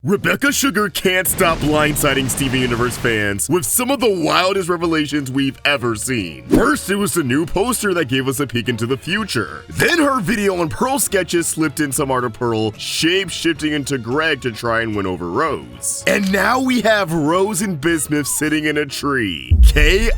Rebecca Sugar can't stop blindsiding Steven Universe fans with some of the wildest revelations we've ever seen. First, it was the new poster that gave us a peek into the future. Then her video on Pearl sketches slipped in some art of Pearl, shape-shifting into Greg to try and win over Rose. And now we have Rose and Bismuth sitting in a tree. Kissing.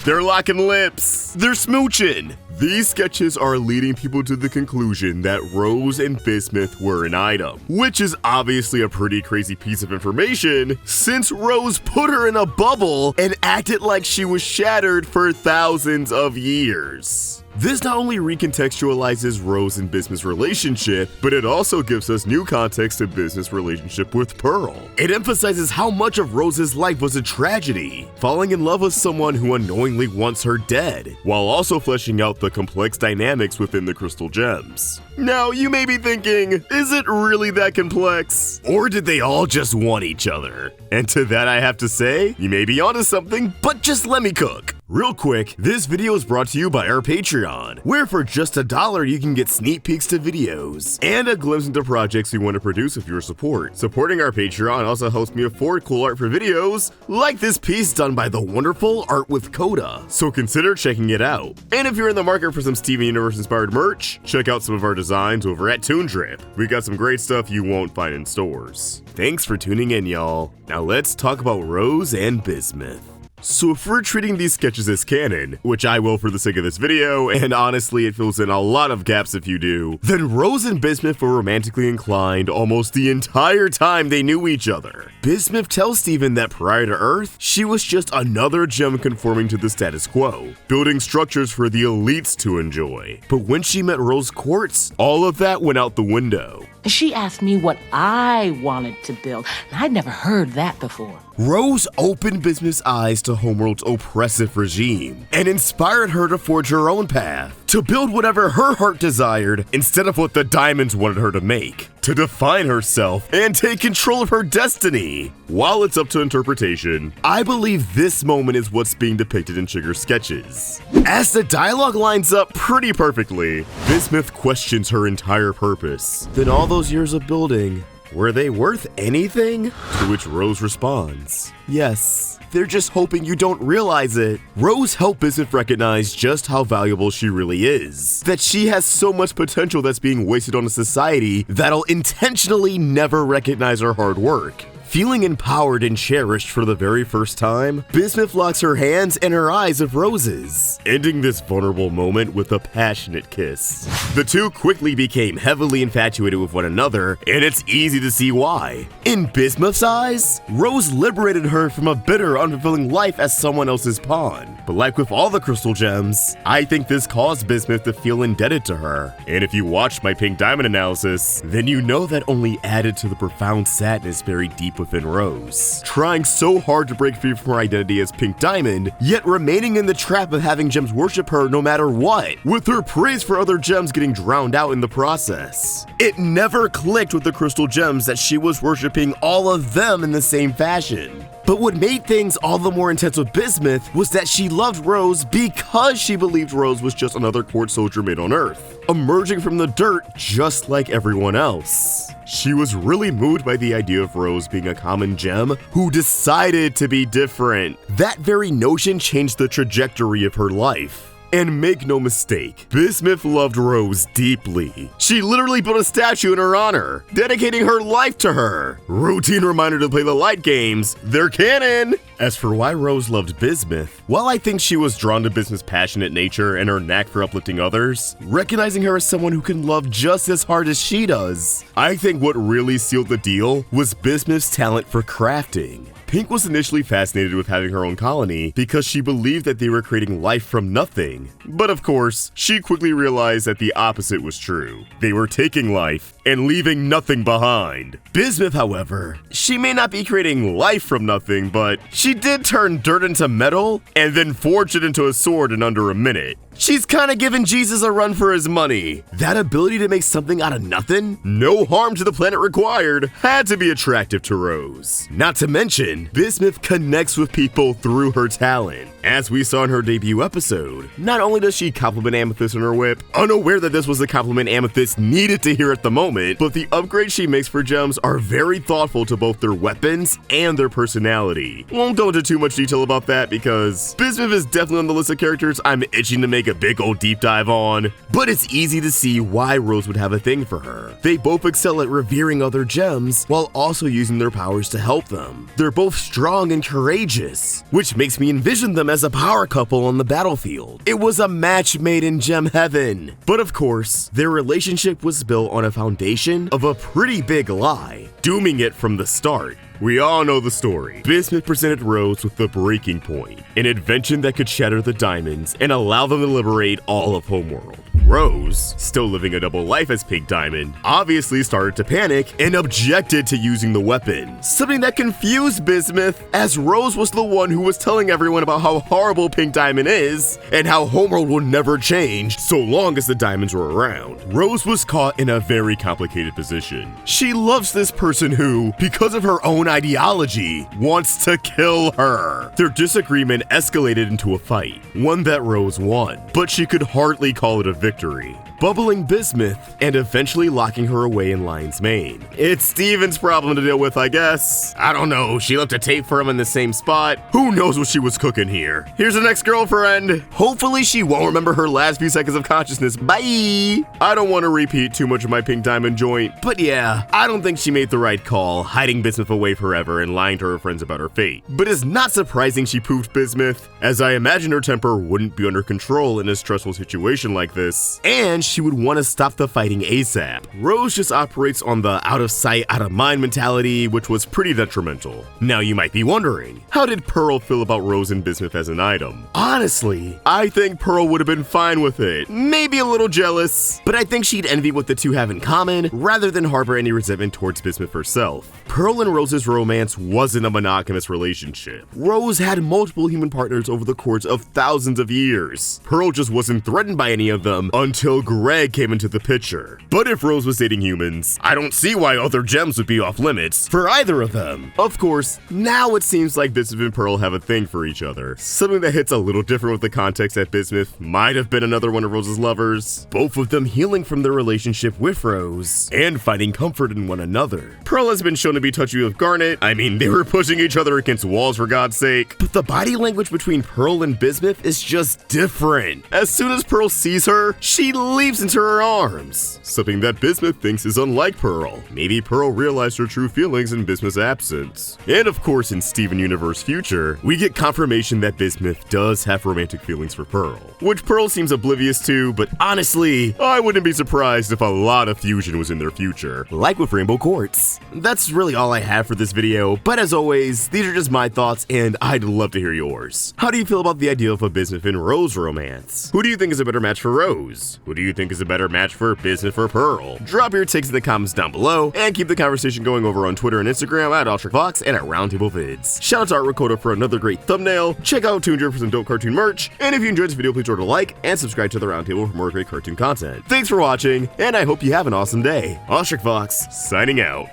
They're locking lips. They're smooching. These sketches are leading people to the conclusion that Rose and Bismuth were an item, which is obviously a pretty crazy piece of information since Rose put her in a bubble and acted like she was shattered for thousands of years. This not only recontextualizes Rose and Bismuth's relationship, but it also gives us new context to Bismuth's relationship with Pearl. It emphasizes how much of Rose's life was a tragedy, falling in love with someone who unknowingly wants her dead, while also fleshing out the complex dynamics within the crystal gems. Now, you may be thinking, is it really that complex? Or did they all just want each other? And to that I have to say, you may be onto something, but just let me cook. Real quick, this video is brought to you by our Patreon, where for just $1 you can get sneak peeks to videos and a glimpse into projects we want to produce with your support. Supporting our Patreon also helps me afford cool art for videos, like this piece done by the wonderful Art with Coda, so consider checking it out. And if you're in the market for some Steven Universe inspired merch, check out some of our designs over at Toondrip. We got some great stuff you won't find in stores. Thanks for tuning in, y'all. Now let's talk about Rose and Bismuth. So if we're treating these sketches as canon, which I will for the sake of this video, and honestly it fills in a lot of gaps if you do, then Rose and Bismuth were romantically inclined almost the entire time they knew each other. Bismuth tells Steven that prior to Earth, she was just another gem conforming to the status quo, building structures for the elites to enjoy. But when she met Rose Quartz, all of that went out the window. She asked me what I wanted to build, and I'd never heard that before. Rose opened Bismuth's eyes to Homeworld's oppressive regime and inspired her to forge her own path, to build whatever her heart desired instead of what the diamonds wanted her to make, to define herself and take control of her destiny. While it's up to interpretation, I believe this moment is what's being depicted in Sugar's sketches. As the dialogue lines up pretty perfectly, Bismuth questions her entire purpose. Then all those years of building, were they worth anything? To which Rose responds, yes. They're just hoping you don't realize it. Rose helped Bismuth recognize just how valuable she really is. That she has so much potential that's being wasted on a society that'll intentionally never recognize her hard work. Feeling empowered and cherished for the very first time, Bismuth locks her hands and her eyes of Rose's, ending this vulnerable moment with a passionate kiss. The two quickly became heavily infatuated with one another, and it's easy to see why. In Bismuth's eyes, Rose liberated her from a bitter, unfulfilling life as someone else's pawn. But like with all the crystal gems, I think this caused Bismuth to feel indebted to her. And if you watched my pink diamond analysis, then you know that only added to the profound sadness buried deep within Rose, trying so hard to break free from her identity as Pink Diamond, yet remaining in the trap of having gems worship her no matter what, with her praise for other gems getting drowned out in the process. It never clicked with the crystal gems that she was worshiping all of them in the same fashion. But what made things all the more intense with Bismuth was that she loved Rose because she believed Rose was just another court soldier made on Earth, emerging from the dirt just like everyone else. She was really moved by the idea of Rose being a common gem who decided to be different. That very notion changed the trajectory of her life. And make no mistake, Bismuth loved Rose deeply. She literally built a statue in her honor, dedicating her life to her. Routine reminder to play the light games, they're canon! As for why Rose loved Bismuth, while I think she was drawn to Bismuth's passionate nature and her knack for uplifting others, recognizing her as someone who can love just as hard as she does, I think what really sealed the deal was Bismuth's talent for crafting. Pink was initially fascinated with having her own colony because she believed that they were creating life from nothing. But of course, she quickly realized that the opposite was true. They were taking life and leaving nothing behind. Bismuth, however, she may not be creating life from nothing, but she did turn dirt into metal and then forged it into a sword in under a minute. She's kinda giving Jesus a run for his money. That ability to make something out of nothing, no harm to the planet required, had to be attractive to Rose. Not to mention, Bismuth connects with people through her talent. As we saw in her debut episode, not only does she compliment Amethyst on her whip, unaware that this was the compliment Amethyst needed to hear at the moment, moment, but the upgrades she makes for gems are very thoughtful to both their weapons and their personality. Won't go into too much detail about that because Bismuth is definitely on the list of characters I'm itching to make a big old deep dive on, but it's easy to see why Rose would have a thing for her. They both excel at revering other gems while also using their powers to help them. They're both strong and courageous, which makes me envision them as a power couple on the battlefield. It was a match made in gem heaven. But of course, their relationship was built on a foundation of a pretty big lie, dooming it from the start. We all know the story. Bismuth presented Rose with the breaking point, an invention that could shatter the diamonds and allow them to liberate all of Homeworld. Rose, still living a double life as Pink Diamond, obviously started to panic and objected to using the weapon, something that confused Bismuth, as Rose was the one who was telling everyone about how horrible Pink Diamond is and how Homeworld will never change so long as the diamonds were around. Rose was caught in a very complicated position. She loves this person who, because of her own ideology, wants to kill her. Their disagreement escalated into a fight, one that Rose won, but she could hardly call it a victory, bubbling Bismuth and eventually locking her away in Lion's Mane. It's Steven's problem to deal with, I guess. I don't know, she left a tape for him in the same spot. Who knows what she was cooking here? Here's an ex-girlfriend. Hopefully she won't remember her last few seconds of consciousness. Bye! I don't want to repeat too much of my Pink Diamond joint, but yeah, I don't think she made the right call, hiding Bismuth away forever and lying to her friends about her fate. But it's not surprising she pooped Bismuth, as I imagine her temper wouldn't be under control in a stressful situation like this, and she would want to stop the fighting ASAP. Rose just operates on the out of sight, out of mind mentality, which was pretty detrimental. Now you might be wondering, how did Pearl feel about Rose and Bismuth as an item? Honestly, I think Pearl would have been fine with it. Maybe a little jealous, but I think she'd envy what the two have in common rather than harbor any resentment towards Bismuth herself. Pearl and Rose's romance wasn't a monogamous relationship. Rose had multiple human partners over the course of thousands of years. Pearl just wasn't threatened by any of them until Greg came into the picture. But if Rose was dating humans, I don't see why other gems would be off limits for either of them. Of course, now it seems like Bismuth and Pearl have a thing for each other, something that hits a little different with the context that Bismuth might have been another one of Rose's lovers, both of them healing from their relationship with Rose and finding comfort in one another. Pearl has been shown to be touchy with Garnet. I mean, they were pushing each other against walls for God's sake, but the body language between Pearl and Bismuth is just different. As soon as Pearl sees her, she leaps into her arms, something that Bismuth thinks is unlike Pearl. Maybe Pearl realized her true feelings in Bismuth's absence. And of course, in Steven Universe Future, we get confirmation that Bismuth does have romantic feelings for Pearl, which Pearl seems oblivious to, but honestly, I wouldn't be surprised if a lot of fusion was in their future, like with Rainbow Quartz. That's really all I have for this video, but as always, these are just my thoughts and I'd love to hear yours. How do you feel about the idea of a Bismuth and Rose romance? Who do you think is a better match for Rose? Who do you think is a better match for Bismuth or Pearl? Drop your takes in the comments down below and keep the conversation going over on Twitter and Instagram at AwestruckVox and at Roundtable Vids. Shout out to Art Ricotta for another great thumbnail. Check out Toonjer for some dope cartoon merch, and if you enjoyed this video, please remember to like and subscribe to the Roundtable for more great cartoon content. Thanks for watching, and I hope you have an awesome day. AwestruckVox, signing out.